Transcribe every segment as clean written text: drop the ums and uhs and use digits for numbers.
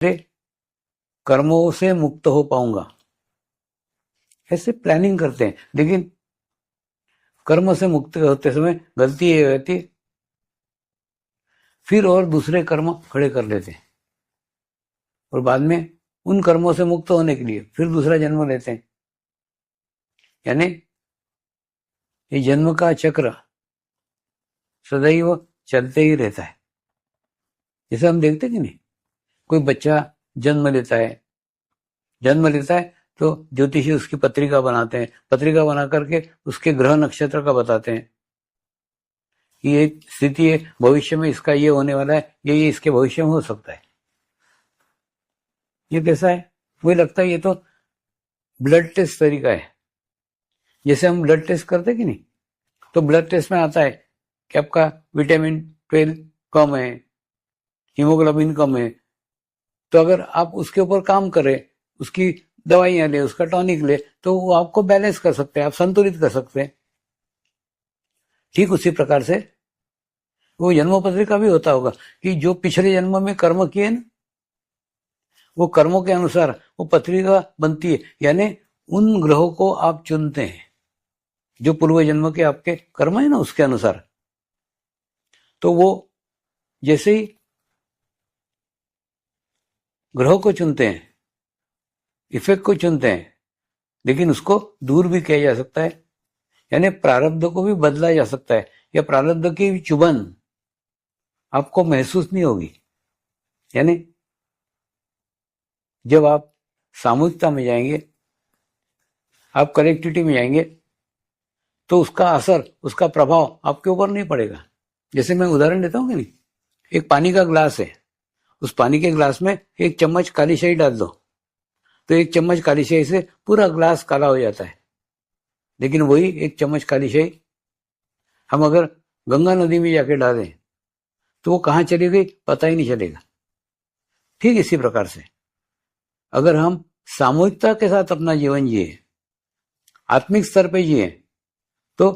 कर्मों से मुक्त हो पाऊंगा, ऐसे प्लानिंग करते हैं। लेकिन कर्म से मुक्त होते समय गलती ये होती है, फिर और दूसरे कर्म खड़े कर लेते हैं और बाद में उन कर्मों से मुक्त होने के लिए फिर दूसरा जन्म लेते हैं। यानी ये जन्म का चक्र सदैव चलते ही रहता है। जैसे हम देखते कि नहीं, कोई बच्चा जन्म लेता है तो ज्योतिषी उसकी पत्रिका बनाते हैं, पत्रिका बना करके उसके ग्रह नक्षत्र का बताते हैं कि ये स्थिति है, भविष्य में इसका ये होने वाला है, ये इसके भविष्य में हो सकता है। ये कैसा है, मुझे लगता है ये तो ब्लड टेस्ट तरीका है। जैसे हम ब्लड टेस्ट करते कि नहीं, तो ब्लड टेस्ट में आता है कि आपका विटामिन 12 कम है, हीमोग्लोबिन कम है, तो अगर आप उसके ऊपर काम करें, उसकी दवाइयां ले, उसका टॉनिक ले, तो वो आपको बैलेंस कर सकते हैं, आप संतुलित कर सकते हैं। ठीक उसी प्रकार से वो जन्म पत्रिका भी होता होगा कि जो पिछले जन्म में कर्म किए ना, वो कर्मों के अनुसार वो पत्रिका बनती है। यानी उन ग्रहों को आप चुनते हैं जो पूर्व जन्म के आपके कर्म है ना, उसके अनुसार। तो वो जैसे ही ग्रहों को चुनते हैं, इफेक्ट को चुनते हैं, लेकिन उसको दूर भी किया जा सकता है। यानी प्रारब्ध को भी बदला जा सकता है, या प्रारब्ध की चुभन आपको महसूस नहीं होगी। यानी जब आप सामूहिकता में जाएंगे, आप कलेक्टिविटी में जाएंगे, तो उसका असर, उसका प्रभाव आपके ऊपर नहीं पड़ेगा। जैसे मैं उदाहरण देता हूँ कि नहीं, एक पानी का ग्लास है, उस पानी के ग्लास में एक चम्मच काली शाही डाल दो, तो एक चम्मच काली शाही से पूरा ग्लास काला हो जाता है। लेकिन वही एक चम्मच काली शाही हम अगर गंगा नदी में जाके डालें तो वो कहाँ चली गई पता ही नहीं चलेगा। ठीक इसी प्रकार से अगर हम सामूहिकता के साथ अपना जीवन जिए, आत्मिक स्तर पे जिए, तो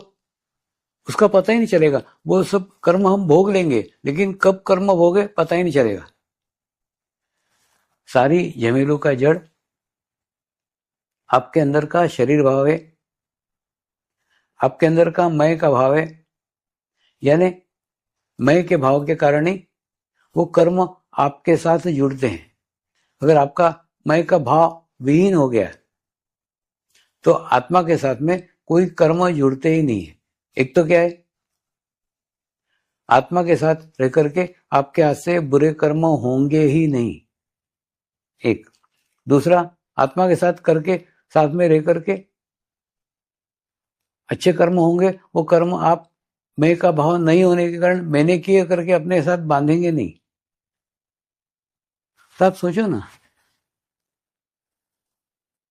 उसका पता ही नहीं चलेगा। वो सब कर्म हम भोग लेंगे, लेकिन कब कर्म भोगे पता ही नहीं चलेगा। सारी झमेलों का जड़ आपके अंदर का शरीर भाव है, आपके अंदर का मैं का भाव है। यानी मैं के भाव के कारण ही वो कर्म आपके साथ जुड़ते हैं। अगर आपका मैं का भाव विहीन हो गया तो आत्मा के साथ में कोई कर्म जुड़ते ही नहीं है। एक तो क्या है, आत्मा के साथ रह करके आपके हाथ से बुरे कर्म होंगे ही नहीं। एक दूसरा, आत्मा के साथ करके, साथ में रह करके अच्छे कर्म होंगे। वो कर्म आप मैं का भाव नहीं होने के कारण मैंने किए करके अपने साथ बांधेंगे नहीं। तो आप सोचो ना,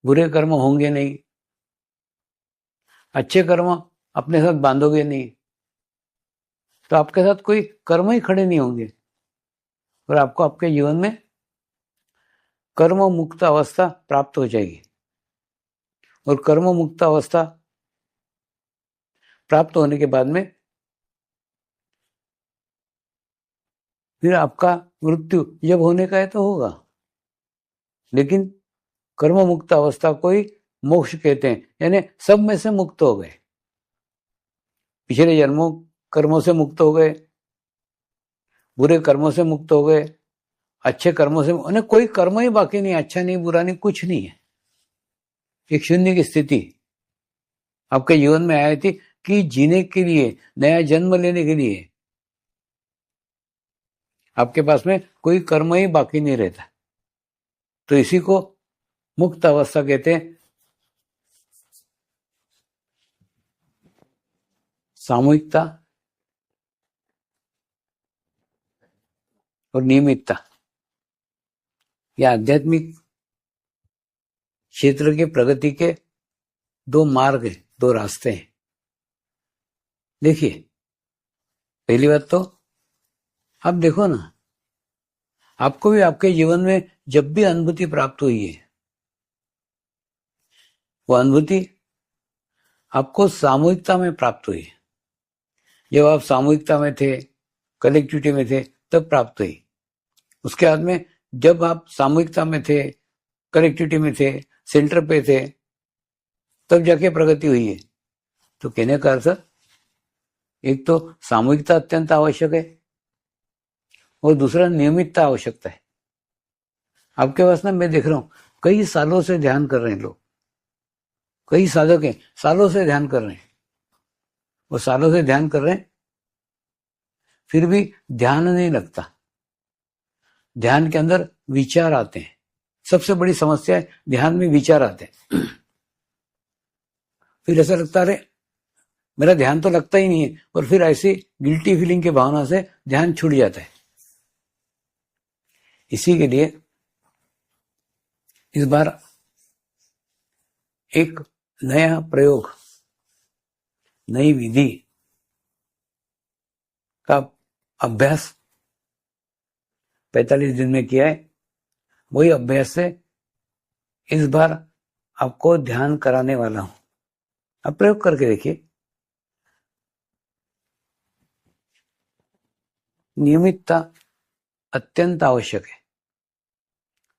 बुरे कर्म होंगे नहीं, अच्छे कर्म अपने साथ बांधोगे नहीं, तो आपके साथ कोई कर्म ही खड़े नहीं होंगे और आपको आपके जीवन में कर्म मुक्त अवस्था प्राप्त हो जाएगी। और कर्म मुक्त अवस्था प्राप्त होने के बाद में फिर आपका मृत्यु जब होने का है तो होगा, लेकिन कर्म मुक्त अवस्था को ही मोक्ष कहते हैं। यानी सब में से मुक्त हो गए, पिछले जन्मों कर्मों से मुक्त हो गए, बुरे कर्मों से मुक्त हो गए, अच्छे कर्मों से, कोई कर्म ही बाकी नहीं, अच्छा नहीं बुरा नहीं, कुछ नहीं है। एक शून्य की स्थिति आपके जीवन में आई थी कि जीने के लिए, नया जन्म लेने के लिए आपके पास में कोई कर्म ही बाकी नहीं रहता। तो इसी को मुक्त अवस्था कहते हैं। सामूहिकता और नियमितता, यह आध्यात्मिक क्षेत्र के प्रगति के दो मार्ग है, दो रास्ते हैं। देखिए, पहली बात तो आप देखो ना, आपको भी आपके जीवन में जब भी अनुभूति प्राप्त हुई है, वो अनुभूति आपको सामूहिकता में प्राप्त हुई। जब आप सामूहिकता में थे, कलेक्टिविटी में थे, तब प्राप्त हुई। उसके बाद में जब आप सामूहिकता में थे, कनेक्टिविटी में थे, सेंटर पे थे, तब जाके प्रगति हुई है। तो कहने का अर्थ, एक तो सामूहिकता अत्यंत आवश्यक है और दूसरा नियमितता आवश्यकता है। आपके पास ना, मैं देख रहा हूं कई सालों से ध्यान कर रहे हैं लोग, कई साधक हैं, सालों से ध्यान कर रहे हैं, वो सालों से ध्यान कर रहे हैं, फिर भी ध्यान नहीं लगता। ध्यान के अंदर विचार आते हैं। सबसे बड़ी समस्या है, ध्यान में विचार आते हैं। फिर ऐसा लगता है, अरे मेरा ध्यान तो लगता ही नहीं है, और फिर ऐसी गिल्टी फीलिंग की भावना से ध्यान छूट जाता है। इसी के लिए इस बार एक नया प्रयोग, नई विधि का अभ्यास 45 दिन में किया है। वही अभ्यास से इस बार आपको ध्यान कराने वाला हूं। आप प्रयोग करके देखिए। नियमितता अत्यंत आवश्यक है।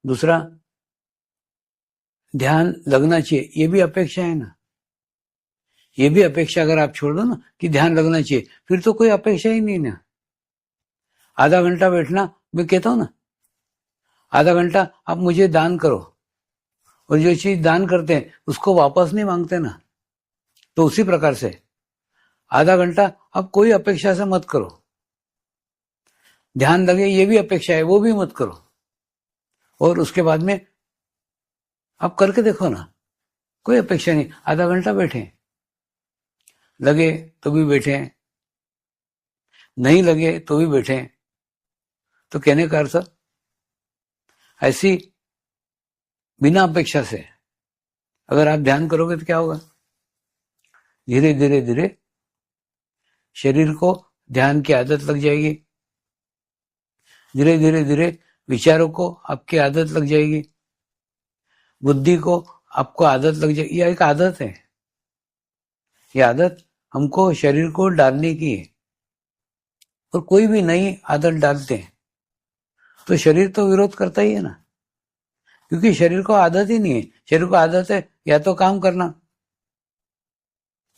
दूसरा, ध्यान लगना चाहिए, ये भी अपेक्षा है ना। ये भी अपेक्षा अगर आप छोड़ दो ना कि ध्यान लगना चाहिए, फिर तो कोई अपेक्षा ही नहीं ना। आधा घंटा बैठना, मैं कहता हूं ना, आधा घंटा आप मुझे दान करो, और जो चीज दान करते हैं उसको वापस नहीं मांगते ना। तो उसी प्रकार से आधा घंटा आप कोई अपेक्षा से मत करो। ध्यान लगे ये भी अपेक्षा है, वो भी मत करो। और उसके बाद में आप करके देखो ना, कोई अपेक्षा नहीं। आधा घंटा बैठे, लगे तो भी बैठे, नहीं लगे तो भी बैठे। तो कहने का अर्थ, ऐसी बिना अपेक्षा से अगर आप ध्यान करोगे तो क्या होगा, धीरे धीरे धीरे शरीर को ध्यान की आदत लग जाएगी। धीरे धीरे धीरे विचारों को आपकी आदत लग जाएगी। बुद्धि को आपको आदत लग जाएगी। यह एक आदत है। यह आदत हमको शरीर को डालने की है। और कोई भी नई आदत डालते हैं तो शरीर तो विरोध करता ही है ना, क्योंकि शरीर को आदत ही नहीं है। शरीर को आदत है या तो काम करना,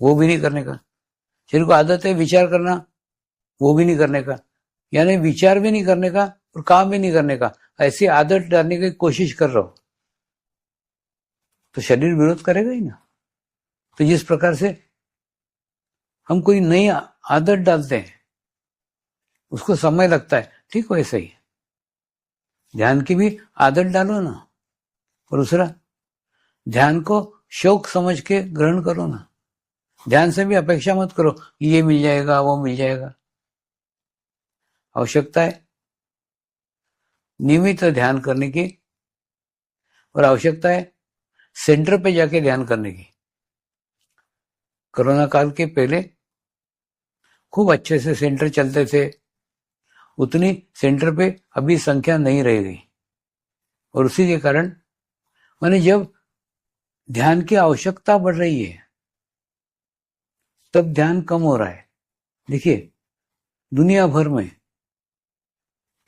वो भी नहीं करने का। शरीर को आदत है विचार करना, वो भी नहीं करने का। यानी विचार भी नहीं करने का और काम भी नहीं करने का। ऐसी आदत डालने की कोशिश कर रहा हो तो शरीर विरोध करेगा ही ना। तो जिस प्रकार से हम कोई नई आदत डालते हैं, उसको समय लगता है, ठीक वैसे ही ध्यान की भी आदत डालो ना। और दूसरा, ध्यान को शौक समझ के ग्रहण करो ना। ध्यान से भी अपेक्षा मत करो कि ये मिल जाएगा, वो मिल जाएगा। आवश्यकता है नियमित ध्यान करने की, और आवश्यकता है सेंटर पे जाके ध्यान करने की। कोरोना काल के पहले खूब अच्छे से सेंटर चलते थे, उतनी सेंटर पे अभी संख्या नहीं रह गई। और उसी के कारण माने जब ध्यान की आवश्यकता बढ़ रही है तब ध्यान कम हो रहा है। देखिए, दुनिया भर में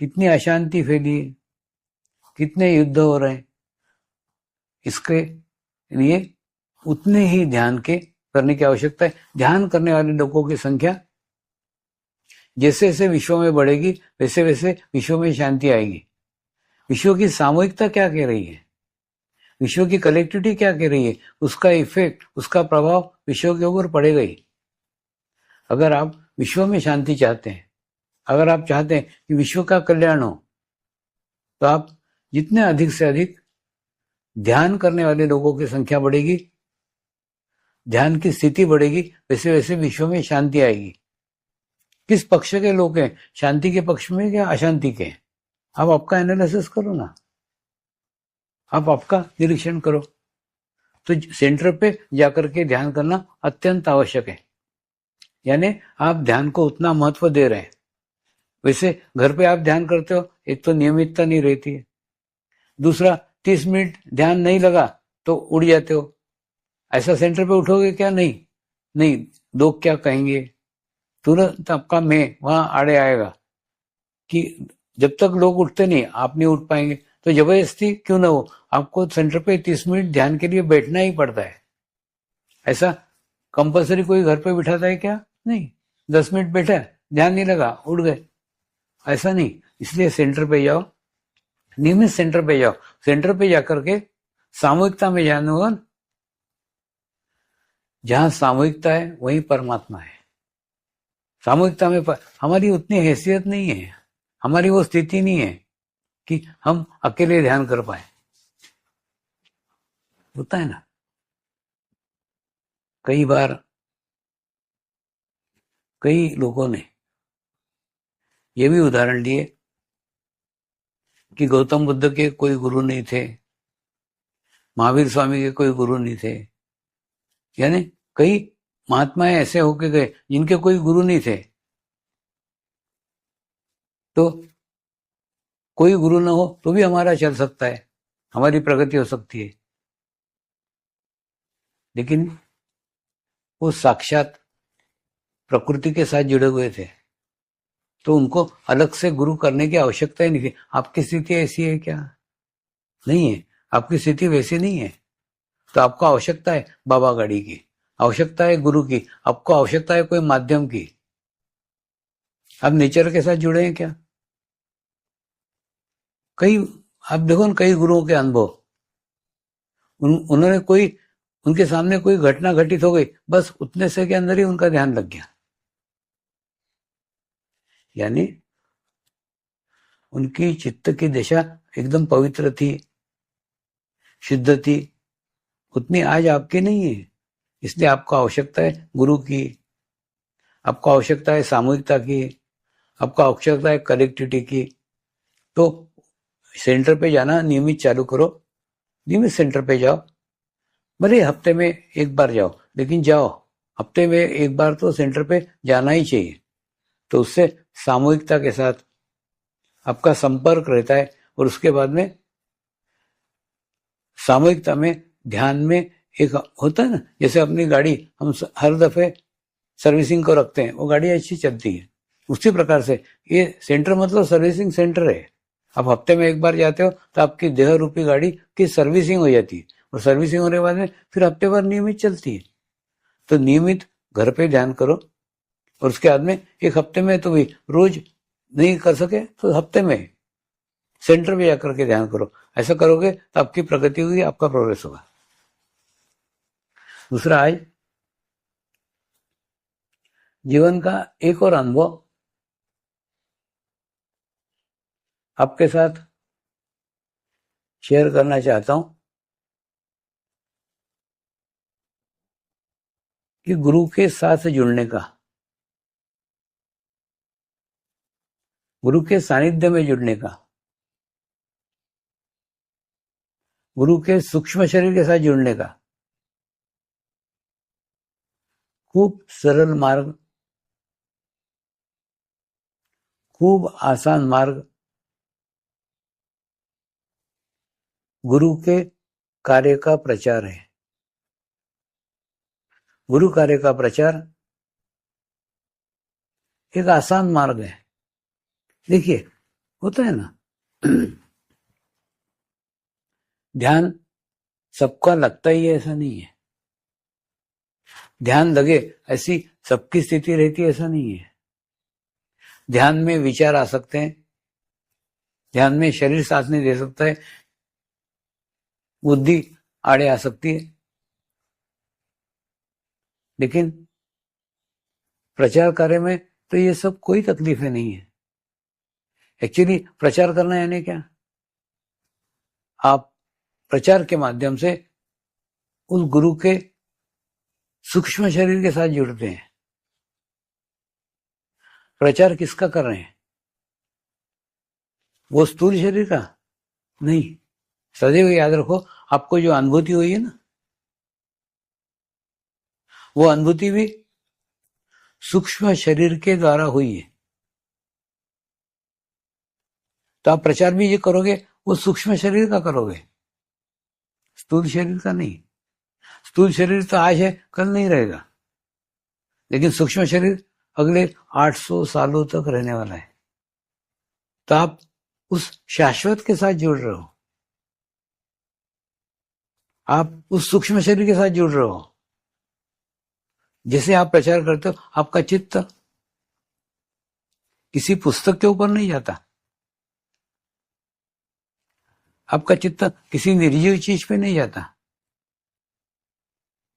कितनी अशांति फैली है, कितने युद्ध हो रहे हैं। इसके लिए उतने ही ध्यान के करने की आवश्यकता है। ध्यान करने वाले लोगों की संख्या जैसे जैसे विश्व में बढ़ेगी, वैसे वैसे विश्व में शांति आएगी। विश्व की सामूहिकता क्या कह रही है, विश्व की कलेक्टिविटी क्या कह रही है, उसका इफेक्ट, उसका प्रभाव विश्व के ऊपर पड़ेगा ही। अगर आप विश्व में शांति चाहते हैं, अगर आप चाहते हैं कि विश्व का कल्याण हो, तो आप जितने अधिक से अधिक ध्यान करने वाले लोगों की संख्या बढ़ेगी, ध्यान की स्थिति बढ़ेगी, वैसे वैसे विश्व में शांति आएगी। किस पक्ष के लोग हैं, शांति के पक्ष में या अशांति के? आप आपका एनालिसिस करो ना, आप आपका निरीक्षण करो। तो सेंटर पे जाकर के ध्यान करना अत्यंत आवश्यक है। यानी आप ध्यान को उतना महत्व दे रहे हैं। वैसे घर पे आप ध्यान करते हो, एक तो नियमितता नहीं रहती है, दूसरा 30 मिनट ध्यान नहीं लगा तो उड़ जाते हो। ऐसा सेंटर पे उठोगे क्या? नहीं, लोग क्या कहेंगे, तुरंत आपका मैं वहां आड़े आएगा कि जब तक लोग उठते नहीं आप नहीं उठ पाएंगे, तो जबरदस्ती क्यों ना हो आपको सेंटर पे 30 मिनट ध्यान के लिए बैठना ही पड़ता है। ऐसा कंपलसरी कोई घर पे बिठाता है क्या? नहीं। 10 मिनट बैठा, ध्यान नहीं लगा, उठ गए, ऐसा नहीं। इसलिए सेंटर पे जाओ, नियमित सेंटर पे जाओ। सेंटर पे जाकर के सामूहिकता में जाने होगा। जहां सामूहिकता है वहीं परमात्मा है। सामूहिकता में हमारी उतनी हैसियत नहीं है, हमारी वो स्थिति नहीं है कि हम अकेले ध्यान कर पाए। होता है ना, कई बार कई लोगों ने ये भी उदाहरण दिए कि गौतम बुद्ध के कोई गुरु नहीं थे, महावीर स्वामी के कोई गुरु नहीं थे, यानी कई महात्माएं ऐसे होके गए जिनके कोई गुरु नहीं थे। तो कोई गुरु ना हो तो भी हमारा चल सकता है, हमारी प्रगति हो सकती है। लेकिन वो साक्षात प्रकृति के साथ जुड़े हुए थे, तो उनको अलग से गुरु करने की आवश्यकता ही नहीं थी। आपकी स्थिति ऐसी है क्या? नहीं है, आपकी स्थिति वैसी नहीं है। तो आपको आवश्यकता है बाबा गाड़ी की, आवश्यकता है गुरु की, आपको आवश्यकता है कोई माध्यम की। आप नेचर के साथ जुड़े हैं क्या? कई आप देखो ना, कई गुरुओं के अनुभव, उन्होंने कोई, उनके सामने कोई घटना घटित हो गई, बस उतने से के अंदर ही उनका ध्यान लग गया। यानी उनकी चित्त की दिशा एकदम पवित्र थी, शुद्ध थी। उतनी आज आपकी नहीं है। इसलिए आपको आवश्यकता है गुरु की, आपको आवश्यकता है सामूहिकता की, आपको आवश्यकता है कलेक्टिविटी की। तो सेंटर पे जाना नियमित चालू करो, नियमित सेंटर पे जाओ। भले हफ्ते में एक बार जाओ, लेकिन जाओ, हफ्ते में एक बार तो सेंटर पे जाना ही चाहिए। तो उससे सामूहिकता के साथ आपका संपर्क रहता है। और उसके बाद में सामूहिकता में ध्यान में एक होता है ना, जैसे अपनी गाड़ी हम हर दफे सर्विसिंग को रखते हैं, वो गाड़ी अच्छी चलती है। उसी प्रकार से ये सेंटर मतलब सर्विसिंग सेंटर है। आप हफ्ते में एक बार जाते हो तो आपकी देह रूपी गाड़ी की सर्विसिंग हो जाती है, और सर्विसिंग होने के बाद में फिर हफ्ते भर नियमित चलती है। तो नियमित घर पे ध्यान करो, और उसके बाद में एक हफ्ते में तो भी रोज नहीं कर सके तो हफ्ते में सेंटर में जाकर के ध्यान करो। ऐसा करोगे तो आपकी प्रगति होगी, आपका प्रोग्रेस होगा। दूसरा, आज जीवन का एक और अनुभव आपके साथ शेयर करना चाहता हूं कि गुरु के साथ जुड़ने का, गुरु के सानिध्य में जुड़ने का, गुरु के सूक्ष्म शरीर के साथ जुड़ने का खूब सरल मार्ग, खूब आसान मार्ग गुरु के कार्य का प्रचार है। गुरु कार्य का प्रचार एक आसान मार्ग है। देखिए, होता है ना, ध्यान सबका लगता ही है ऐसा नहीं है, ध्यान लगे ऐसी सबकी स्थिति रहती है ऐसा नहीं है। ध्यान में विचार आ सकते हैं, ध्यान में शरीर साथ नहीं दे सकता है, बुद्धि आड़े आ सकती है। लेकिन प्रचार कार्य में तो ये सब कोई तकलीफें नहीं है। एक्चुअली प्रचार करना यानी क्या? आप प्रचार के माध्यम से उस गुरु के सूक्ष्म शरीर के साथ जुड़ते हैं। प्रचार किसका कर रहे हैं? वो स्थूल शरीर का नहीं। सदैव याद रखो, आपको जो अनुभूति हुई है ना, वो अनुभूति भी सूक्ष्म शरीर के द्वारा हुई है। तो आप प्रचार भी ये करोगे वो सूक्ष्म शरीर का करोगे, स्थूल शरीर का नहीं। स्थूल शरीर तो आज है, कल नहीं रहेगा, लेकिन सूक्ष्म शरीर अगले 800 सालों तक रहने वाला है। तो आप उस शाश्वत के साथ जुड़ रहे हो, आप उस सूक्ष्म शरीर के साथ जुड़ रहे हो। जैसे आप प्रचार करते हो, आपका चित्त किसी पुस्तक के ऊपर नहीं जाता, आपका चित्त किसी निर्जीव चीज पे नहीं जाता,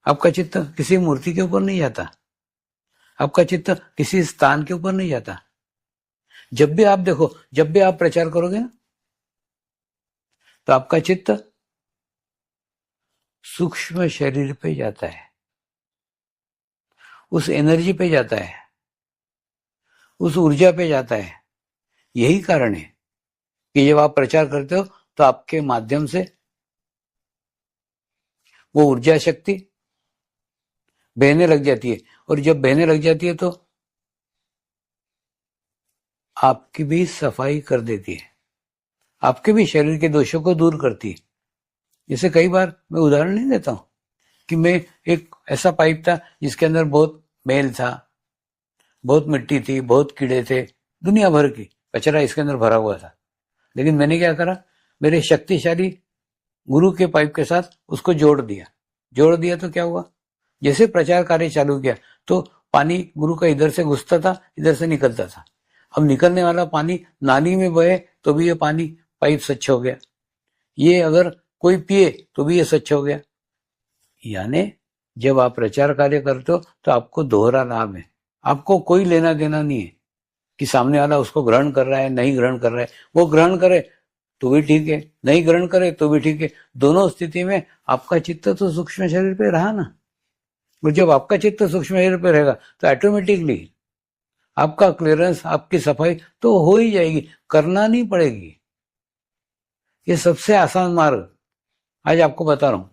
आपका चित्त किसी मूर्ति के ऊपर नहीं जाता, आपका चित्त किसी स्थान के ऊपर नहीं जाता। जब भी आप देखो, जब भी आप प्रचार करोगे ना, तो आपका चित्त सूक्ष्म शरीर पे जाता है, उस एनर्जी पे जाता है, उस ऊर्जा पे जाता है। यही कारण है कि जब आप प्रचार करते हो तो आपके माध्यम से वो ऊर्जा शक्ति बहने लग जाती है, और जब बहने लग जाती है तो आपकी भी सफाई कर देती है, आपके भी शरीर के दोषों को दूर करती है। जैसे कई बार मैं उदाहरण नहीं देता हूं कि मैं एक ऐसा पाइप था जिसके अंदर बहुत मैल था, बहुत मिट्टी थी, बहुत कीड़े थे, दुनिया भर की कचरा इसके अंदर भरा हुआ था। लेकिन मैंने क्या करा, मेरे शक्तिशाली गुरु के पाइप के साथ उसको जोड़ दिया तो क्या हुआ, जैसे प्रचार कार्य चालू किया तो पानी गुरु का इधर से घुसता था, इधर से निकलता था। अब निकलने वाला पानी नाली में बहे तो भी ये पानी पाइप स्वच्छ हो गया, ये अगर कोई पिए तो भी ये स्वच्छ हो गया। यानी जब आप प्रचार कार्य करते हो तो आपको दोहरा लाभ है, आपको कोई लेना देना नहीं है कि सामने वाला उसको ग्रहण कर रहा है नहीं ग्रहण कर रहा है। वो ग्रहण करे तो भी ठीक है, नहीं ग्रहण करे तो भी ठीक है, दोनों स्थिति में आपका चित्त तो सूक्ष्म शरीर पे रहा ना। और जब आपका चित्त सूक्ष्म शरीर पे रहेगा तो ऑटोमेटिकली आपका क्लियरेंस, आपकी सफाई तो हो ही जाएगी, करना नहीं पड़ेगी। ये सबसे आसान मार्ग आज आपको बता रहा हूं।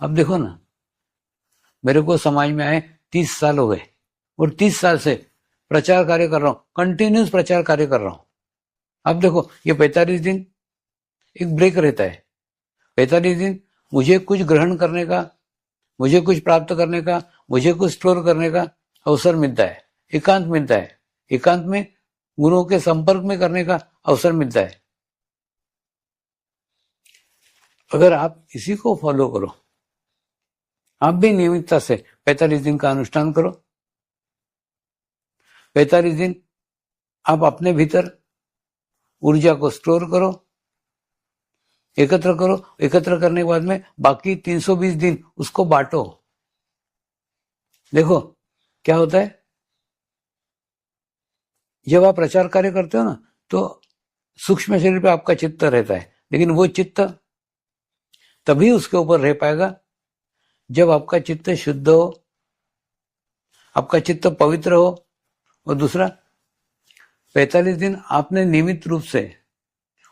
अब देखो ना, मेरे को समाज में आए 30 साल हो गए और 30 साल से प्रचार कार्य कर रहा हूं, कंटिन्यूस प्रचार कार्य कर रहा हूं। अब देखो, ये 45 दिन एक ब्रेक रहता है, 45 दिन मुझे कुछ ग्रहण करने का, मुझे कुछ प्राप्त करने का, मुझे कुछ स्टोर करने का अवसर मिलता है, एकांत मिलता है, एकांत में गुरुओं के संपर्क में करने का अवसर मिलता है। अगर आप इसी को फॉलो करो, आप भी नियमितता से 45 दिन का अनुष्ठान करो, 45 दिन आप अपने भीतर ऊर्जा को स्टोर करो, एकत्र करो, एकत्र करने के बाद में बाकी 320 दिन उसको बांटो। देखो क्या होता है, जब आप प्रचार कार्य करते हो ना तो सूक्ष्म शरीर पे आपका चित्त रहता है, लेकिन वो चित्त तभी उसके ऊपर रह पाएगा जब आपका चित्त शुद्ध हो, आपका चित्त पवित्र हो। और दूसरा, 45 दिन आपने नियमित रूप से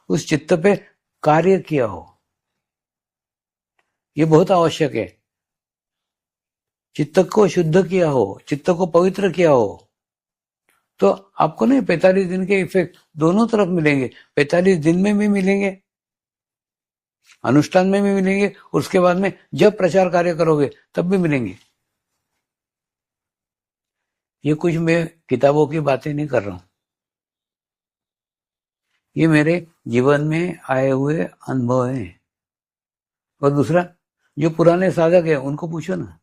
उस चित्त पे कार्य किया हो, ये बहुत आवश्यक है। चित्त को शुद्ध किया हो, चित्त को पवित्र किया हो, तो आपको नहीं 45 दिन के इफेक्ट दोनों तरफ मिलेंगे। 45 दिन में भी मिलेंगे, अनुष्ठान में भी मिलेंगे, उसके बाद में जब प्रचार कार्य करोगे तब भी मिलेंगे। ये कुछ मैं किताबों की बातें नहीं कर रहा हूं, ये मेरे जीवन में आए हुए अनुभव हैं। और दूसरा, जो पुराने साधक है उनको पूछो ना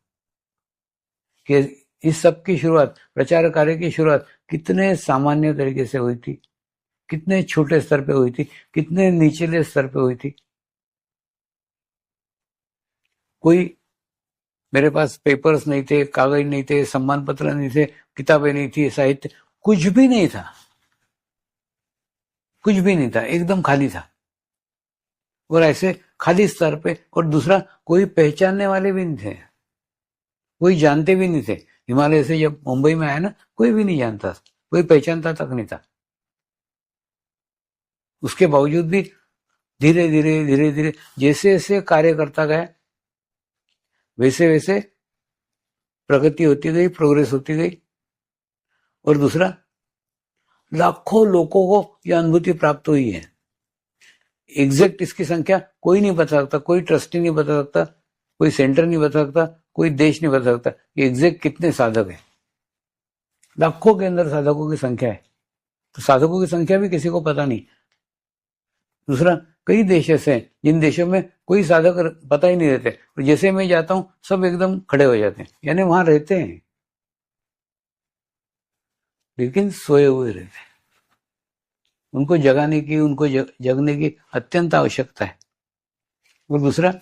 कि इस सब की शुरुआत, प्रचार कार्य की शुरुआत कितने सामान्य तरीके से हुई थी, कितने छोटे स्तर पे हुई थी, कितने निचले स्तर पे हुई थी। कोई, मेरे पास पेपर्स नहीं थे, कागज नहीं थे, सम्मान पत्र नहीं थे, किताबें नहीं थी, साहित्य कुछ भी नहीं था, कुछ भी नहीं था, एकदम खाली था। और ऐसे खाली स्तर पे, और दूसरा कोई पहचानने वाले भी नहीं थे, कोई जानते भी नहीं थे। हिमालय से जब मुंबई में आया ना, कोई भी नहीं जानता, कोई पहचानता तक नहीं था। उसके बावजूद भी धीरे धीरे धीरे धीरे जैसे जैसे कार्य करता गया, वैसे वैसे प्रगति होती गई, प्रोग्रेस होती गई। और दूसरा, लाखों लोगों को यह अनुभूति प्राप्त हुई है। एग्जैक्ट इसकी संख्या कोई नहीं बता सकता, कोई ट्रस्टी नहीं बता सकता, कोई सेंटर नहीं बता सकता, कोई देश नहीं बता सकता कि एग्जैक्ट कितने साधक है। लाखों के अंदर साधकों की संख्या है, तो साधकों की संख्या भी किसी को पता नहीं। दूसरा, कई देश ऐसे हैं जिन देशों में कोई साधक पता ही नहीं रहते, और जैसे मैं जाता हूं सब एकदम खड़े हो जाते हैं, यानी वहां रहते हैं लेकिन सोए हुए रहते हैं। उनको जगाने की, उनको जगने की अत्यंत आवश्यकता है। और दूसरा,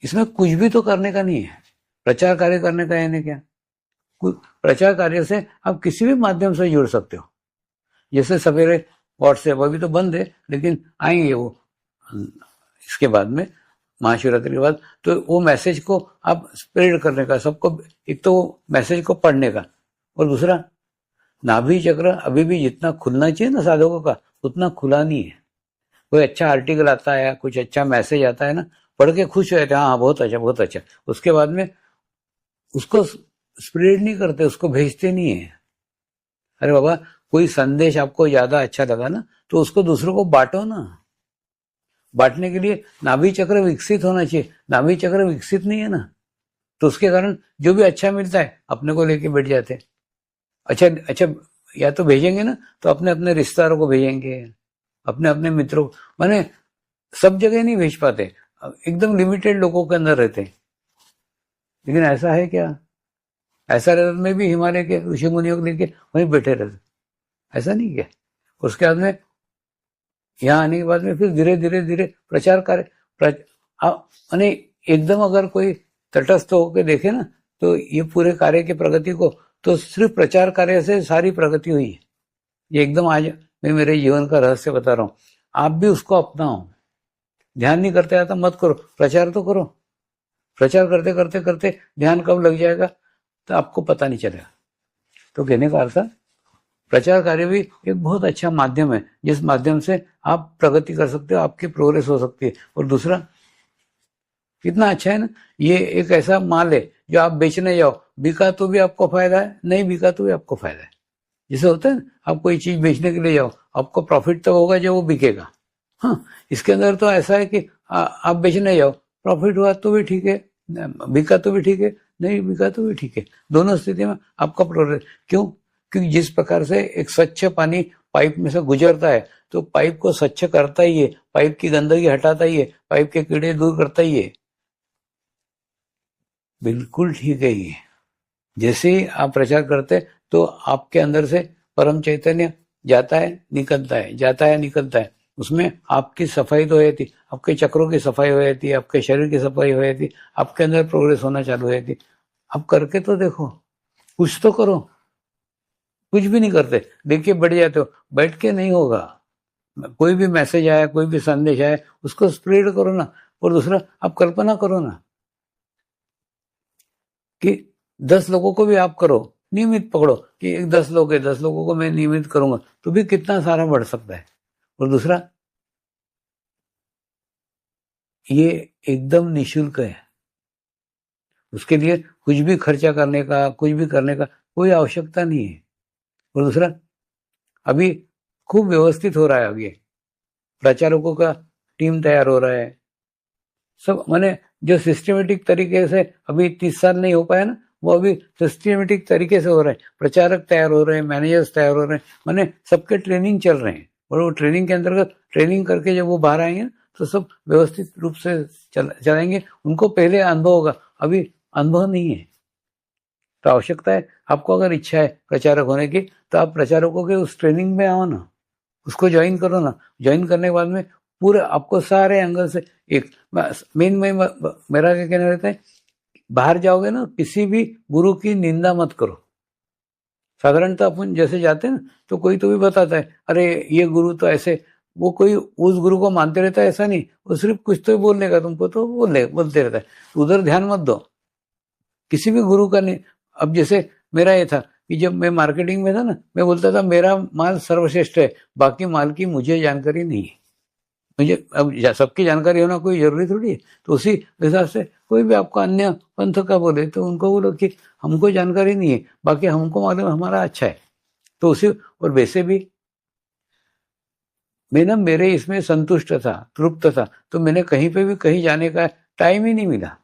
इसमें कुछ भी तो करने का नहीं है, प्रचार कार्य करने का है नहीं क्या? प्रचार कार्य से आप किसी भी माध्यम से जुड़ सकते हो। जैसे सवेरे व्हाट्सएप अभी तो बंद है, लेकिन आएंगे वो इसके बाद में, महाशिवरात्रि के बाद, तो वो मैसेज को आप स्प्रेड करने का, सबको, एक तो वो मैसेज को पढ़ने का, और दूसरा, नाभि चक्र अभी भी जितना खुलना चाहिए ना साधकों का, उतना खुला नहीं है। कोई अच्छा आर्टिकल आता है, कुछ अच्छा मैसेज आता है ना, पढ़ के खुश हो जाते हैं, हाँ बहुत अच्छा बहुत अच्छा, उसके बाद में उसको स्प्रेड नहीं करते, उसको भेजते नहीं है। अरे बाबा, कोई संदेश आपको ज्यादा अच्छा लगा ना, तो उसको दूसरों को बांटो ना। बांटने के लिए नाभि चक्र विकसित होना चाहिए, नाभि चक्र विकसित नहीं है ना, तो उसके कारण जो भी अच्छा मिलता है अपने को लेके बैठ जाते हैं। अच्छा अच्छा, या तो भेजेंगे ना तो अपने अपने रिश्तेदारों को भेजेंगे, अपने अपने मित्रों को, माने सब जगह नहीं भेज पाते, एकदम लिमिटेड लोगों के अंदर रहते हैं। लेकिन ऐसा है क्या? ऐसा रहता मैं भी हिमालय के ऋषि मुनियों को लेके वहीं बैठे रहते, ऐसा नहीं क्या? उसके बाद में यहाँ आने के बाद में फिर धीरे धीरे धीरे प्रचार कार्य, माने एकदम अगर कोई तटस्थ होकर देखे ना, तो ये पूरे कार्य की प्रगति को, तो सिर्फ प्रचार कार्य से सारी प्रगति हुई है। ये एकदम आज मैं मेरे जीवन का रहस्य बता रहा हूँ, आप भी उसको अपनाओ। ध्यान नहीं करते आता मत करो, प्रचार तो करो। प्रचार करते करते करते ध्यान कब लग जाएगा तो आपको पता नहीं चलेगा। तो कहने का अर्थ, प्रचार कार्य भी एक बहुत अच्छा माध्यम है, जिस माध्यम से आप प्रगति कर सकते हो, आपकी प्रोग्रेस हो सकती है। और दूसरा, कितना अच्छा है ना, ये एक ऐसा माल है जो आप बेचने जाओ, बिका तो भी आपको फायदा है, नहीं बिका तो भी आपको फायदा है। जैसे होता है आप कोई चीज बेचने के लिए जाओ, आपको प्रॉफिट तो होगा जब वो बिकेगा। हाँ, इसके अंदर तो ऐसा है कि आप बेचने जाओ, प्रॉफिट हुआ तो भी ठीक है, बिका तो भी ठीक है, नहीं बिका तो भी ठीक है, दोनों स्थिति में आपका प्रोग्रेस। क्यों? क्योंकि जिस प्रकार से एक स्वच्छ पानी पाइप में से गुजरता है, तो पाइप को स्वच्छ करता ही है, पाइप की गंदगी हटाता ही है, पाइप के कीड़े दूर करता ही है। बिल्कुल ठीक है ये। जैसे ही आप प्रचार करते तो आपके अंदर से परम चैतन्य जाता है निकलता है, जाता है निकलता है, उसमें आपकी सफाई तो है थी, आपके चक्रों की सफाई हो जाती है, आपके शरीर की सफाई हो जाती, आपके अंदर प्रोग्रेस होना चालू हो जाती। अब करके तो देखो, कुछ तो करो। कुछ भी नहीं करते, देखिए बैठ जाते हो, बैठ के नहीं होगा। कोई भी मैसेज आया, कोई भी संदेश आया, उसको स्प्रेड करो ना। और दूसरा, आप कल्पना करो ना कि 10 लोगों को भी आप करो, नियमित पकड़ो कि 10 लोग है, 10 लोगों को मैं नियमित करूंगा, तो भी कितना सारा बढ़ सकता है। और दूसरा, ये एकदम निशुल्क है, उसके लिए कुछ भी खर्चा करने का, कुछ भी करने का कोई आवश्यकता नहीं है। और दूसरा, अभी खूब व्यवस्थित हो रहा है, अभी प्रचारकों का टीम तैयार हो रहा है, सब माने जो सिस्टमेटिक तरीके से अभी 30 साल नहीं हो पाया ना, वो अभी सिस्टमेटिक तरीके से हो रहे हैं। प्रचारक तैयार हो रहे हैं, मैनेजर्स तैयार हो रहे हैं, माने सबके ट्रेनिंग चल रहे हैं, और वो ट्रेनिंग के अंतर्गत ट्रेनिंग करके जब वो बाहर आएंगे तो सब व्यवस्थित रूप से चलाएंगे। उनको पहले अनुभव होगा, अभी अनुभव नहीं है। तो आवश्यकता है, आपको अगर इच्छा है प्रचारक होने की, तो आप प्रचारकों के उस ट्रेनिंग में आओ ना, उसको ज्वाइन करो ना। ज्वाइन करने के बाद में पूरे आपको सारे एंगल से एक मेन में मेरा क्या कहना रहता है, बाहर जाओगे ना, किसी भी गुरु की निंदा मत करो। साधारणतः अपन जैसे जाते हैं ना, तो कोई तो भी बताता है, अरे ये गुरु तो ऐसे, वो कोई उस गुरु को मानते रहता है ऐसा नहीं, वो सिर्फ कुछ तो बोल लेगा तुमको, तो बोलते रहता है, तो उधर ध्यान मत दो किसी भी गुरु का नहीं। अब जैसे मेरा ये था कि जब मैं मार्केटिंग में था ना, मैं बोलता था मेरा माल सर्वश्रेष्ठ है, बाकी माल की मुझे जानकारी नहीं है। मुझे अब सबकी जानकारी होना कोई जरूरी थोड़ी है। तो उसी हिसाब से कोई भी आपको अन्य पंथ का बोले तो उनको बोलो कि हमको जानकारी नहीं है, बाकी हमको मालूम हमारा अच्छा है। तो उसी, और वैसे भी मैं ना मेरे इसमें संतुष्ट था, तृप्त था, तो मैंने कहीं पे भी कहीं जाने का टाइम ही नहीं मिला।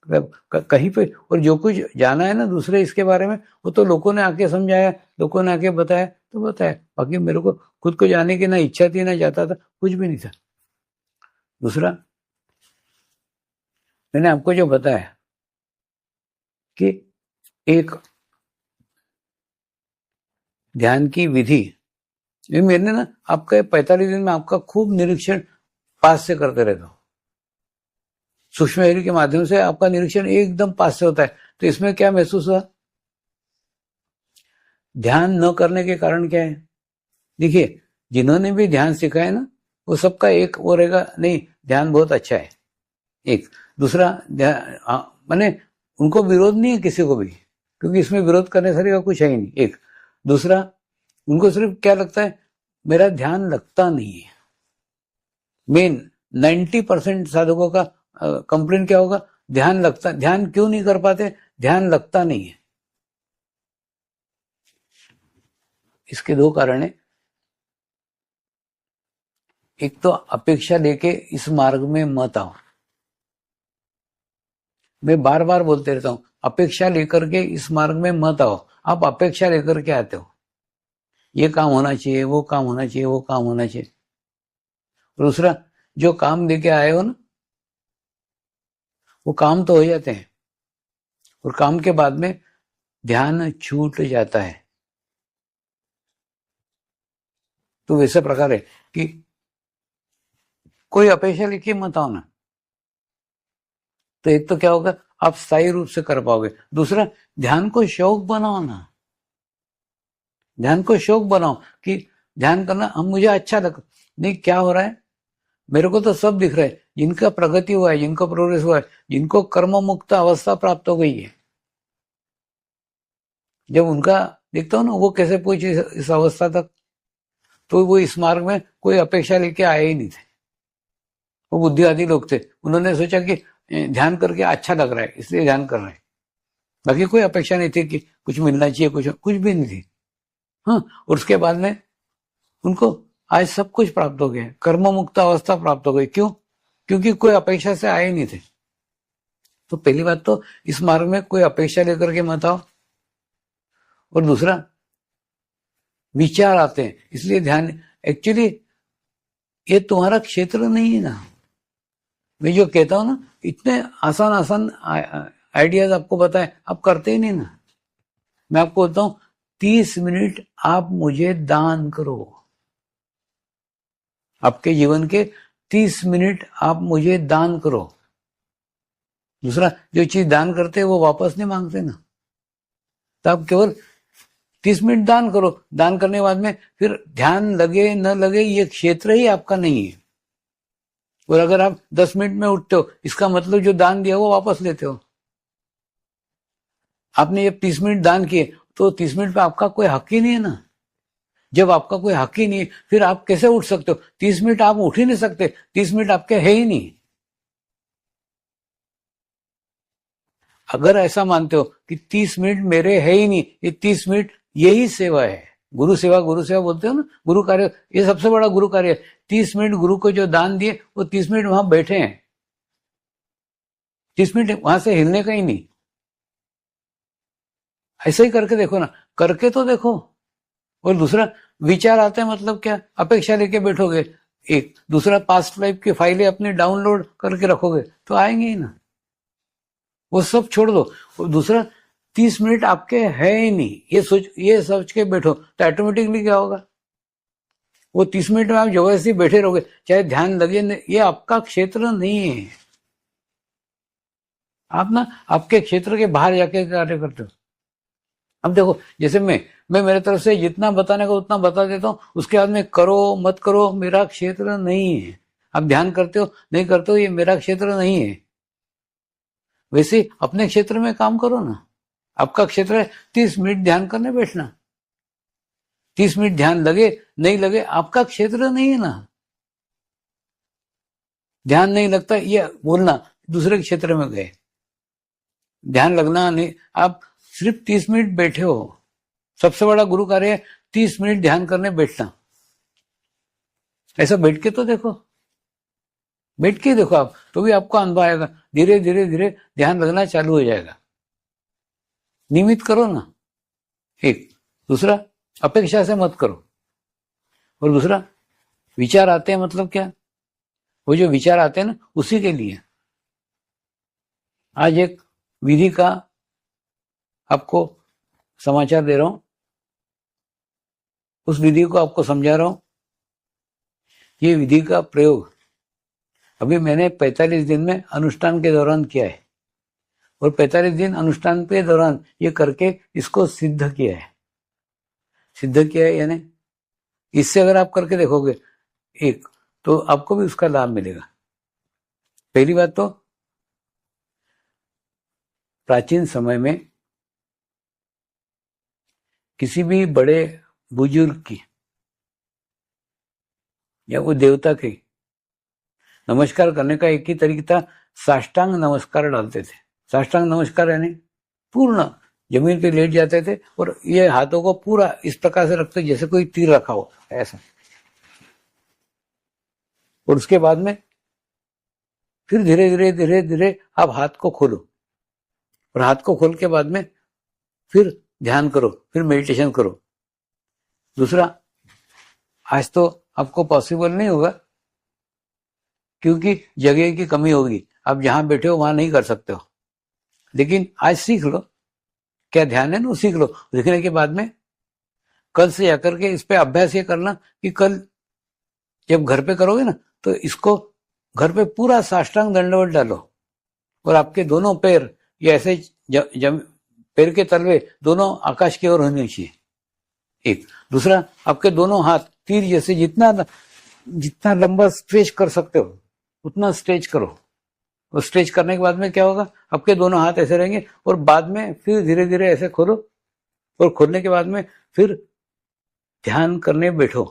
कहीं पे, और जो कुछ जाना है ना दूसरे इसके बारे में, वो तो लोगों ने आके समझाया, लोगों ने आके बताया तो बताया। बाकी मेरे को खुद को जाने की ना इच्छा थी ना जाता था, कुछ भी नहीं था। दूसरा, मैंने आपको जो बताया कि एक ध्यान की विधि, मैंने ना आपका 45 दिन में आपका खूब निरीक्षण पास से करते रहता हूं। सूक्ष्म शरीर के माध्यम से आपका निरीक्षण एकदम पास से होता है। तो इसमें क्या महसूस हुआ? ध्यान न करने के कारण क्या है? देखिए, जिन्होंने भी ध्यान सीखा है ना, वो सबका एक वो रहेगा, नहीं ध्यान बहुत अच्छा है। एक दूसरा, माने उनको विरोध नहीं है किसी को भी, क्योंकि इसमें विरोध करने से का कुछ है ही नहीं। एक दूसरा, उनको सिर्फ क्या लगता है, मेरा ध्यान लगता नहीं है। मेन 90% साधकों का कंप्लेन क्या होगा? ध्यान लगता, ध्यान क्यों नहीं कर पाते? ध्यान लगता नहीं है। इसके दो कारण है। एक तो अपेक्षा लेके इस मार्ग में मत आओ। मैं बार बार बोलते रहता हूं, अपेक्षा लेकर के इस मार्ग में मत आओ। आप अपेक्षा लेकर के आते हो, ये काम होना चाहिए, वो काम होना चाहिए, वो काम होना चाहिए। दूसरा, जो काम लेके आए हो ना, वो काम तो हो जाते हैं, और काम के बाद में ध्यान छूट जाता है। तो वैसे प्रकार है कि कोई अपेक्षा लेके मत आओ ना। तो एक तो क्या होगा, आप स्थायी रूप से कर पाओगे। दूसरा, ध्यान को शौक बनाओ ना। ध्यान को शौक बनाओ कि ध्यान करना हम मुझे अच्छा लग, नहीं क्या हो रहा है, मेरे को तो सब दिख रहा है, जिनका प्रगति हुआ है, जिनको प्रोग्रेस हुआ है, जिनको कर्म मुक्त अवस्था प्राप्त हो गई है, जब उनका देखता हूं ना वो कैसे पहुंचे इस अवस्था तक, तो वो इस मार्ग में कोई अपेक्षा लेके आए ही नहीं थे। वो बुद्धिवादी लोग थे, उन्होंने सोचा कि ध्यान करके अच्छा लग रहा है इसलिए ध्यान कर रहे हैं। बाकी कोई अपेक्षा नहीं थी कि कुछ मिलना चाहिए, कुछ भी नहीं थी। हाँ, और उसके बाद में उनको आज सब कुछ प्राप्त हो गया, कर्म मुक्त अवस्था प्राप्त हो गई। क्यों? क्योंकि कोई अपेक्षा से आए नहीं थे। तो पहली बात तो इस मार्ग में कोई अपेक्षा लेकर के मत आओ। और दूसरा, विचार आते हैं इसलिए ध्यान, एक्चुअली ये तुम्हारा क्षेत्र नहीं है ना। मैं जो कहता हूं ना, इतने आसान आसान आइडियाज आपको बताए, आप करते ही नहीं ना। मैं आपको बोलता हूं 30 मिनट आप मुझे दान करो, आपके जीवन के 30 मिनट आप मुझे दान करो। दूसरा, जो चीज दान करते हैं वो वापस नहीं मांगते ना। तो आप केवल 30 मिनट दान करो, दान करने के बाद में फिर ध्यान लगे न लगे ये क्षेत्र ही आपका नहीं है। और अगर आप 10 मिनट में उठते हो, इसका मतलब जो दान दिया वो वापस लेते हो। आपने जब 30 मिनट दान किए तो 30 मिनट पे आपका कोई हक ही नहीं है ना। जब आपका कोई हक ही नहीं है, फिर आप कैसे उठ सकते हो? 30 मिनट आप उठ ही नहीं सकते, 30 मिनट आपके है ही नहीं। अगर ऐसा मानते हो कि 30 मिनट मेरे है ही नहीं, ये 30 मिनट यही सेवा है, गुरु सेवा बोलते हो ना, गुरु कार्य, ये सबसे बड़ा गुरु कार्य है। 30 मिनट गुरु को जो दान दिए, वो 30 मिनट वहां बैठे हैं, 30 मिनट वहां से हिलने का ही नहीं। ऐसा ही करके देखो ना, करके तो देखो। और दूसरा, विचार आते हैं मतलब क्या, अपेक्षा लेके बैठोगे। एक दूसरा, पास्ट लाइफ की फाइलें अपनी डाउनलोड करके रखोगे तो आएंगे ही ना। वो सब छोड़ दो। और दूसरा, 30 मिनट आपके है ही नहीं, ये सोच के बैठो तो ऑटोमेटिकली क्या होगा, वो 30 मिनट में आप जबरदस्ती बैठे रहोगे, चाहे ध्यान लगे नहीं, ये आपका क्षेत्र नहीं है। आप ना आपके क्षेत्र के बाहर जाके कार्य करते हो। अब देखो, जैसे मैं मेरे तरफ से जितना बताने को उतना बता देता हूँ, उसके बाद में करो मत करो मेरा क्षेत्र नहीं है। आप ध्यान करते हो नहीं करते हो, ये मेरा क्षेत्र नहीं है। वैसे अपने क्षेत्र में काम करो ना। आपका क्षेत्र है 30 मिनट ध्यान करने बैठना, 30 मिनट ध्यान लगे नहीं लगे आपका क्षेत्र नहीं है ना। ध्यान नहीं लगता ये बोलना, दूसरे क्षेत्र में गए। ध्यान लगना नहीं, आप सिर्फ 30 मिनट बैठे हो, सबसे बड़ा गुरु कार्य है 30 मिनट ध्यान करने बैठना। ऐसा बैठ के तो देखो, बैठ के देखो आप, तो भी आपको अनुभव आएगा। धीरे धीरे धीरे ध्यान लगना चालू हो जाएगा। नियमित करो ना। एक दूसरा, अपेक्षा से मत करो। और दूसरा, विचार आते हैं मतलब क्या, वो जो विचार आते हैं ना, उसी के लिए आज एक विधि का आपको समाचार दे रहा हूं, उस विधि को आपको समझा रहा हूं। ये विधि का प्रयोग अभी मैंने 45 दिन में अनुष्ठान के दौरान किया है, और 45 दिन अनुष्ठान के दौरान ये करके इसको सिद्ध किया है। सिद्ध किया है यानी इससे अगर आप करके देखोगे एक, तो आपको भी उसका लाभ मिलेगा। पहली बात तो, प्राचीन समय में किसी भी बड़े बुजुर्ग की या कोई देवता की नमस्कार करने का एक ही तरीका था, साष्टांग नमस्कार डालते थे। साष्टांग नमस्कार यानी पूर्ण जमीन पे लेट जाते थे और ये हाथों को पूरा इस प्रकार से रखते जैसे कोई तीर रखा हो, ऐसा। और उसके बाद में फिर धीरे धीरे धीरे धीरे आप हाथ को खोलो, और हाथ को खोल के बाद में फिर ध्यान करो, फिर मेडिटेशन करो। दूसरा, आज तो आपको पॉसिबल नहीं होगा क्योंकि जगह की कमी होगी, आप जहां बैठे हो वहां नहीं कर सकते हो, लेकिन आज सीख लो। क्या ध्यान है ना, सीख लो। सीखने के बाद में कल से जाकर के इस पे अभ्यास ये करना कि कल जब घर पे करोगे ना, तो इसको घर पे पूरा साष्टांग दंडवत डालो, और आपके दोनों पैर ये ऐसे पैर के तलवे दोनों आकाश की ओर होने चाहिए। एक दूसरा, आपके दोनों हाथ तीर जैसे जितना लंबा स्ट्रेच कर सकते हो उतना स्ट्रेच करो। और स्ट्रेच करने के बाद में क्या होगा, आपके दोनों हाथ ऐसे रहेंगे, और बाद में फिर धीरे धीरे ऐसे खोलो, और खोलने के बाद में फिर ध्यान करने बैठो।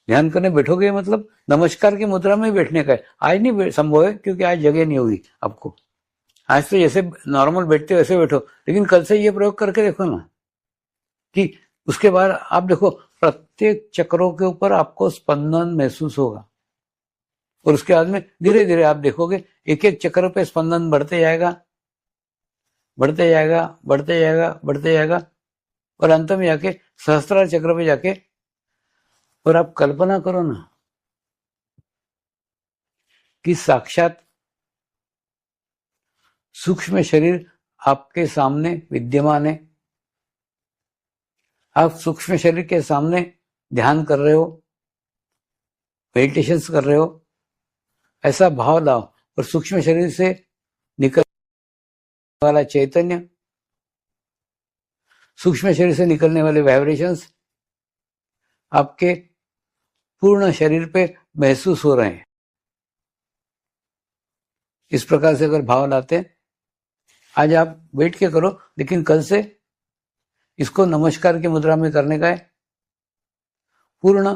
ध्यान करने बैठोगे मतलब नमस्कार की मुद्रा में बैठने का है। आज नहीं संभव है क्योंकि आज जगह नहीं होगी आपको। आज तो जैसे नॉर्मल बैठते हो वैसे बैठो, लेकिन कल से ये प्रयोग करके देखो ना कि उसके बाद आप देखो प्रत्येक चक्रों के ऊपर आपको स्पंदन महसूस होगा, और उसके बाद में धीरे धीरे आप देखोगे एक एक चक्र पे स्पंदन बढ़ते जाएगा, बढ़ते जाएगा, बढ़ते जाएगा, बढ़ते जाएगा, और अंत में जाके सहस्त्रार चक्र पे जाके, और आप कल्पना करो ना कि साक्षात सूक्ष्म शरीर आपके सामने विद्यमान है। आप सूक्ष्म शरीर के सामने ध्यान कर रहे हो, मेडिटेशन कर रहे हो, ऐसा भाव लाओ। और सूक्ष्म शरीर से निकलने वाला चैतन्य, सूक्ष्म शरीर से निकलने वाले वाइब्रेशंस आपके पूर्ण शरीर पे महसूस हो रहे हैं। इस प्रकार से अगर भाव लाते हैं, आज आप बैठ के करो, लेकिन कल से इसको नमस्कार की मुद्रा में करने का है। पूर्ण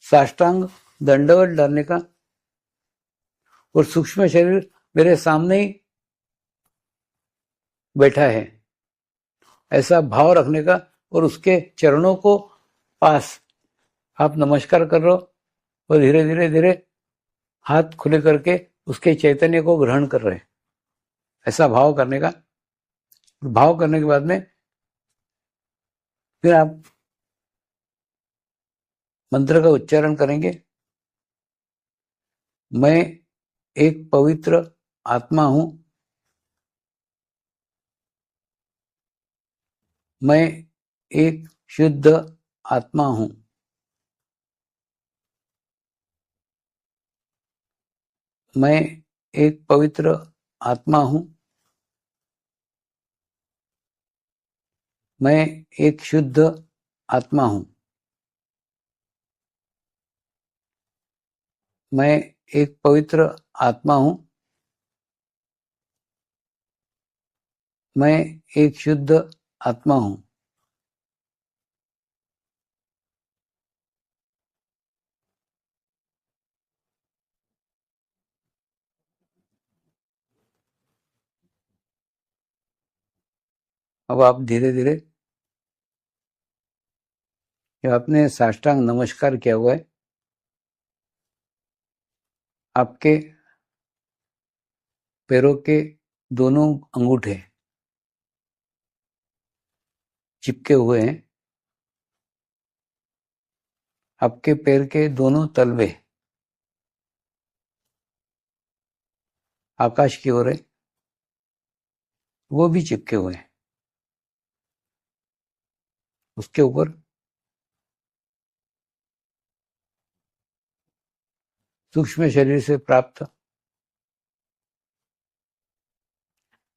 साष्टांग दंडवत डालने का, और सूक्ष्म शरीर मेरे सामने ही बैठा है ऐसा भाव रखने का, और उसके चरणों को पास आप नमस्कार कर रहे हो, और धीरे धीरे धीरे हाथ खुले करके उसके चैतन्य को ग्रहण कर रहे हैं। ऐसा भाव करने का। भाव करने के बाद में फिर आप मंत्र का उच्चारण करेंगे। मैं एक पवित्र आत्मा हूं, मैं एक शुद्ध आत्मा हूं, मैं एक पवित्र आत्मा हूं, मैं एक शुद्ध आत्मा हूं, मैं एक पवित्र आत्मा हूं, मैं एक शुद्ध आत्मा हूं। अब आप धीरे धीरे, जब आपने साष्टांग नमस्कार किया हुआ है, आपके पैरों के दोनों अंगूठे चिपके हुए हैं, आपके पैर के दोनों तलवे आकाश की ओर है, वो भी चिपके हुए हैं। उसके ऊपर सूक्ष्म शरीर से प्राप्त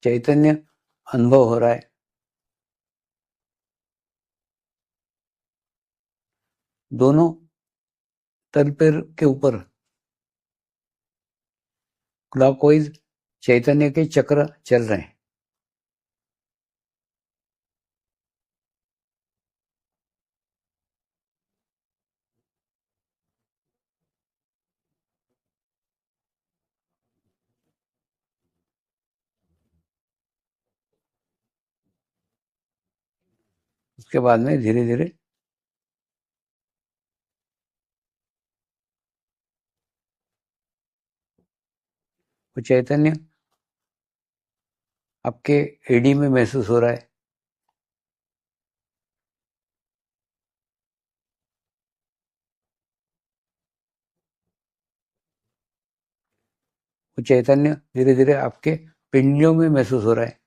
चैतन्य अनुभव हो रहा है। दोनों तलपेर के ऊपर क्लॉकवाइज चैतन्य के चक्र चल रहे हैं। उसके बाद में धीरे धीरे वो चैतन्य आपके एडी में महसूस हो रहा है। वो चैतन्य धीरे धीरे आपके पिंडलियों में महसूस हो रहा है।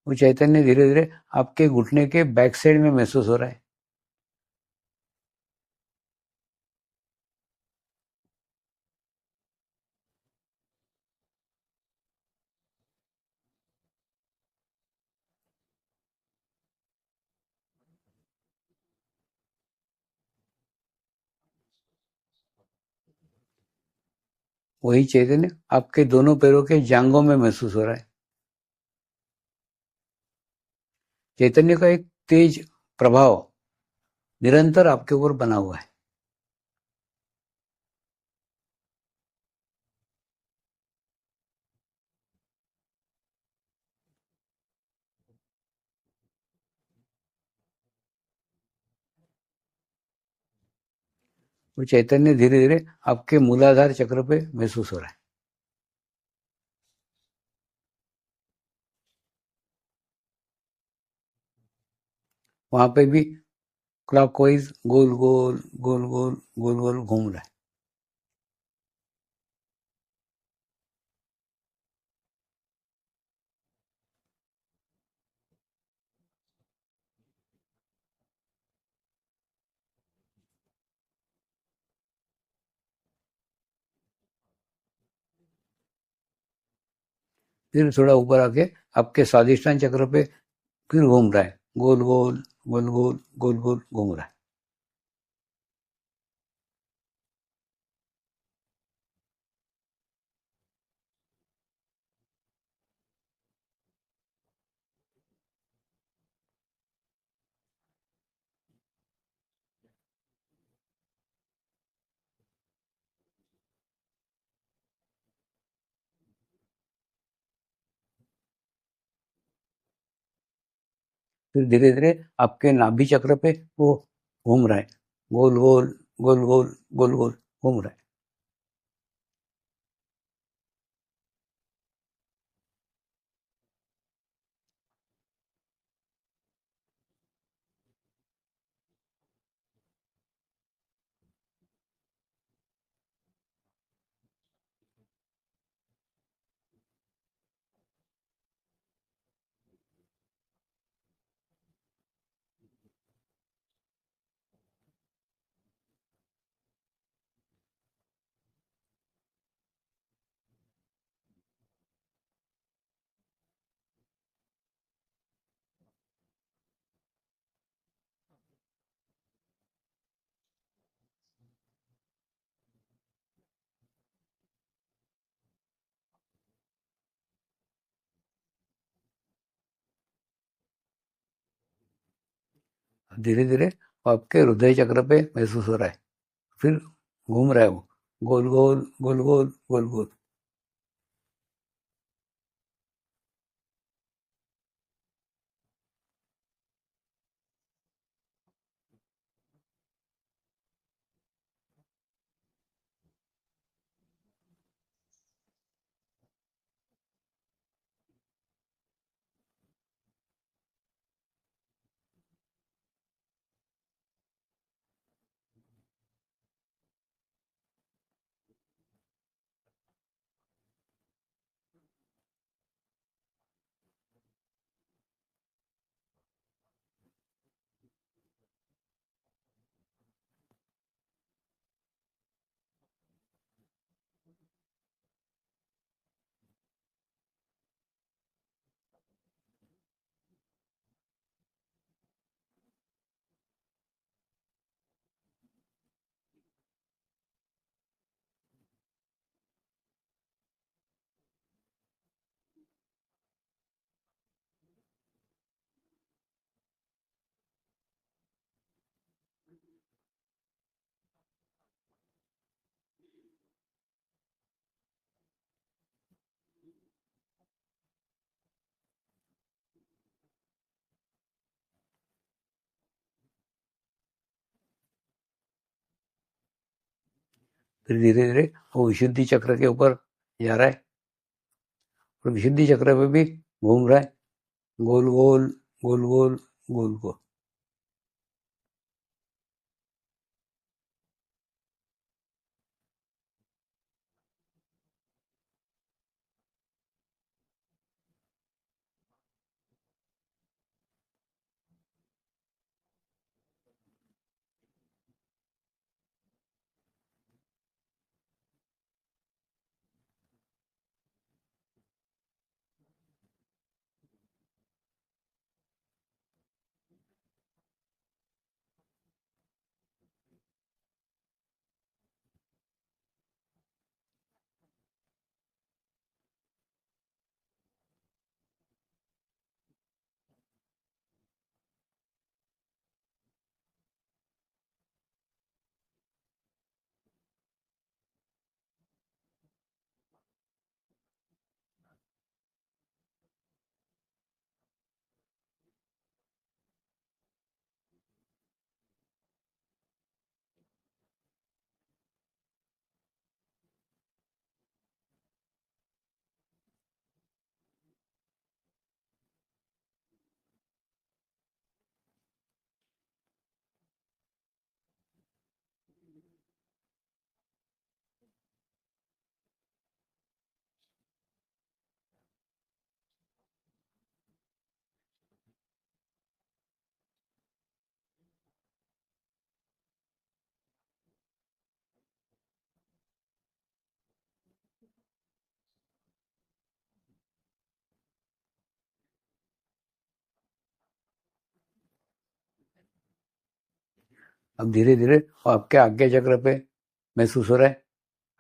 वो चैतन्य धीरे धीरे आपके घुटने के बैक साइड में महसूस हो रहा है। वही चैतन्य आपके दोनों पैरों के जांघों में महसूस हो रहा है। चैतन्य का एक तेज प्रभाव निरंतर आपके ऊपर बना हुआ है। वो चैतन्य धीरे धीरे आपके मूलाधार चक्र पे महसूस हो रहा है। वहां पे भी क्लॉकवाइज गोल गोल गोल गोल गोल गोल घूम रहा है। फिर थोड़ा ऊपर आके आपके स्वादिष्टान चक्र पे फिर घूम रहा है। गोल गोल गोल गोल गोल गोल घूम रहा है। फिर धीरे धीरे आपके नाभि चक्र पे वो घूम रहा है। गोल गोल गोल गोल गोल गोल घूम रहा है। धीरे धीरे आपके हृदय चक्र पे महसूस हो रहा है। फिर घूम रहा है वो गोल गोल गोल गोल गोल गोल। फिर धीरे धीरे वो विशुद्धि चक्र के ऊपर जा रहा है और विशुद्धि चक्र पे भी घूम रहा है, गोल गोल गोल गोल गोल गोल। अब धीरे धीरे आपके आज्ञा चक्र पे महसूस हो रहा है,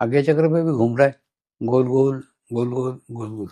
आज्ञा चक्र पे भी घूम रहा है, गोल गोल गोल गोल गोल गोल।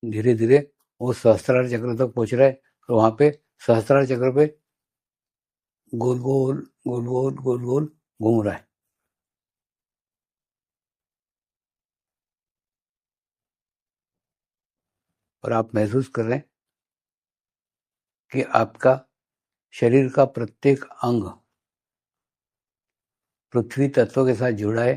धीरे धीरे वो सहस्त्रार चक्र तक पहुंच रहा है और वहां पे सहस्त्रार चक्र पे गोल गोल गोल गोल गोल गोल घूम रहा है। और आप महसूस कर रहे हैं कि आपका शरीर का प्रत्येक अंग पृथ्वी तत्व के साथ जुड़ा है